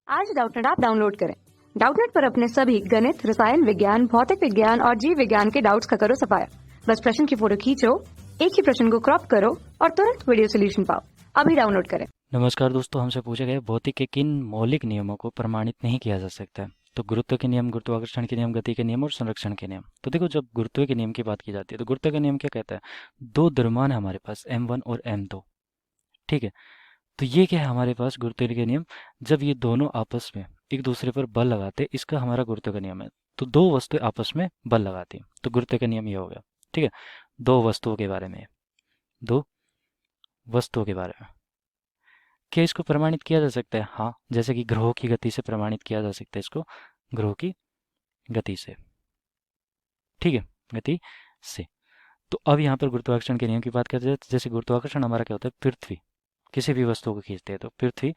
आज Doubtnut app download करें। Doubtnut पर अपने सभी गणित, रसायन विज्ञान, भौतिक विज्ञान और जीव विज्ञान के डाउट्स का करो सफाया। बस प्रश्न की फोटो खींचो, एक ही प्रश्न को क्रॉप करो और तुरंत वीडियो सोल्यूशन पाओ। अभी डाउनलोड करें। नमस्कार दोस्तों, हमसे पूछे गए भौतिक के किन मौलिक नियमों को प्रमाणित नहीं किया जा सकता है। तो गुरुत्व के नियम, गुरुत्वाकर्षण के नियम, गति के नियम और संरक्षण के नियम। तो देखो, जब गुरुत्व के नियम की बात की जाती है तो गुरुत्व का नियम क्या कहता है? दो द्रव्यमान है हमारे पास, m1 और m2। ठीक है, तो ये क्या है हमारे पास गुरुत्व के नियम? जब ये दोनों आपस में एक दूसरे पर बल लगाते हैं, इसका हमारा गुरुत्व का नियम है। तो दो वस्तुएं आपस में बल लगाती हैं, तो गुरुत्व का नियम ये हो गया। ठीक है, दो वस्तुओं के बारे में, दो वस्तुओं के बारे में क्या इसको प्रमाणित किया जा सकता है? हाँ, जैसे कि ग्रहों की गति से प्रमाणित किया जा सकता है इसको, ग्रहों की गति से। ठीक है, गति से। तो अब यहाँ पर गुरुत्वाकर्षण के नियम की बात करते हैं। जैसे गुरुत्वाकर्षण हमारा क्या होता है? पृथ्वी किसी भी वस्तु को खींचते हैं, तो पृथ्वी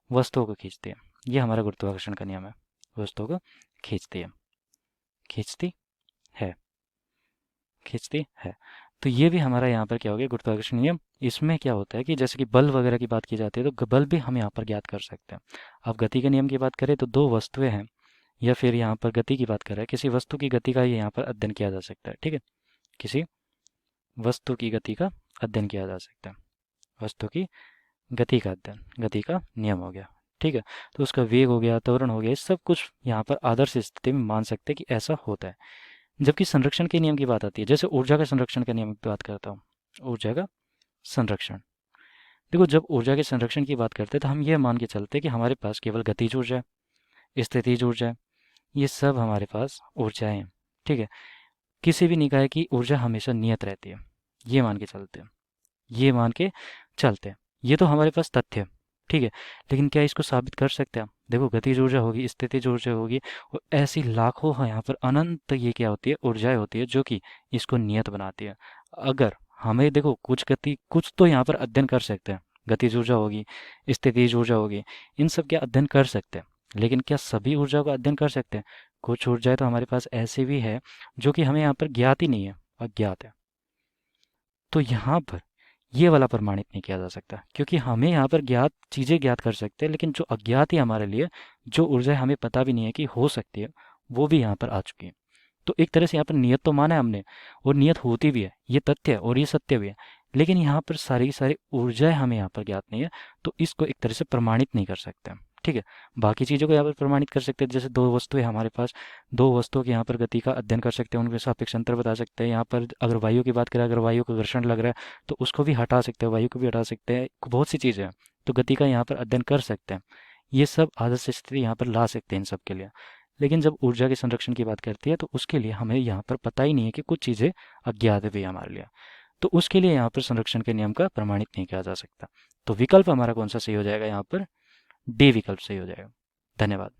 वस्तुओं को खींचती है। ये हमारा गुरुत्वाकर्षण का नियम है, वस्तुओं को खींचती है, खींचती है, खींचती है। तो ये भी हमारा यहाँ पर क्या हो गया? गुरुत्वाकर्षण नियम। इसमें क्या होता है कि जैसे कि बल वगैरह की बात की जाती है तो बल भी हम यहाँ पर ज्ञात कर सकते हैं। अब गति के नियम की बात करें तो दो वस्तुएं हैं, या फिर यहाँ पर गति की बात करें, किसी वस्तु की गति का यहाँ पर अध्ययन किया जा सकता है। ठीक है, किसी वस्तु की गति का अध्ययन किया जा सकता है, वस्तु की गति का अध्ययन, गति का नियम हो गया। ठीक है, तो उसका वेग हो गया, त्वरण हो गया, ये सब कुछ यहाँ पर आदर्श स्थिति में मान सकते हैं कि ऐसा होता है। जबकि संरक्षण के नियम की बात आती है, जैसे ऊर्जा का संरक्षण के नियम की बात करता हूँ, ऊर्जा का संरक्षण। देखो, जब ऊर्जा के संरक्षण की बात करते हैं तो हम ये मान के चलते हैं कि हमारे पास केवल गतिज ऊर्जा है, स्थितिज ऊर्जा है, ये सब हमारे पास ऊर्जाएं हैं। ठीक है, किसी भी निकाय की ऊर्जा हमेशा नियत रहती है, ये मान के चलते हैं, ये मान के चलते हैं। ये तो हमारे पास तथ्य है। ठीक है, लेकिन क्या इसको साबित कर सकते हैं हम? देखो, गतिज ऊर्जा होगी, स्थितिज ऊर्जा होगी, और ऐसी लाखों है यहाँ पर अनंत, ये क्या होती है? ऊर्जाएं होती है जो कि इसको नियत बनाती है। अगर हमें देखो कुछ तो यहाँ पर अध्ययन कर सकते हैं, गतिज ऊर्जा होगी, स्थितिज ऊर्जा होगी, इन सब का अध्ययन कर सकते हैं। लेकिन क्या सभी ऊर्जा का अध्ययन कर सकते हैं? कुछ ऊर्जाएं तो हमारे पास ऐसी भी है जो कि हमें यहाँ पर ज्ञात ही नहीं है, अज्ञात है। तो यहाँ पर ये वाला प्रमाणित नहीं किया जा सकता, क्योंकि हमें यहाँ पर ज्ञात चीज़ें ज्ञात कर सकते हैं, लेकिन जो अज्ञात है हमारे लिए, जो ऊर्जा हमें पता भी नहीं है कि हो सकती है, वो भी यहाँ पर आ चुकी है। तो एक तरह से यहाँ पर नियत तो माना है हमने, और नियत होती भी है, ये तथ्य है और ये सत्य भी है। लेकिन यहाँ पर सारी की सारी ऊर्जाएं हमें यहाँ पर ज्ञात नहीं है, तो इसको एक तरह से प्रमाणित नहीं कर सकते हम। ठीक है, बाकी चीज़ों को यहाँ पर प्रमाणित कर सकते हैं। जैसे दो वस्तुएं हमारे पास, दो वस्तुओं के यहाँ पर गति का अध्ययन कर सकते हैं, उनके सापेक्ष अंतर बता सकते हैं। यहाँ पर अगर वायु की बात करें, अगर वायु को घर्षण लग रहा है तो उसको भी हटा सकते हैं, वायु को भी हटा सकते हैं, बहुत सी चीज़ें हैं। तो गति का यहाँ पर अध्ययन कर सकते हैं, ये सब आदर्श स्थिति यहाँ पर ला सकते हैं इन सब के लिए। लेकिन जब ऊर्जा के संरक्षण की बात करती है तो उसके लिए हमें यहाँ पर पता ही नहीं है कि कुछ चीज़ें अज्ञात भी है हमारे लिए, तो उसके लिए यहाँ पर संरक्षण के नियम का प्रमाणित नहीं किया जा सकता। तो विकल्प हमारा कौन सा सही हो जाएगा? यहाँ पर डी विकल्प सही हो जाएगा। धन्यवाद।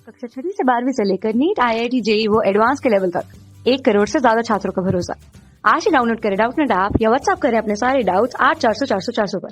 कक्षा 6 से 12वीं से लेकर नीट, IIT, JEE वो एडवांस के लेवल तक 1 करोड़ से ज्यादा छात्रों का भरोसा। आज ही डाउनलोड करें डाउटनेट ऐप या व्हाट्सएप करें अपने सारे डाउट्स 8400 400 400 पर।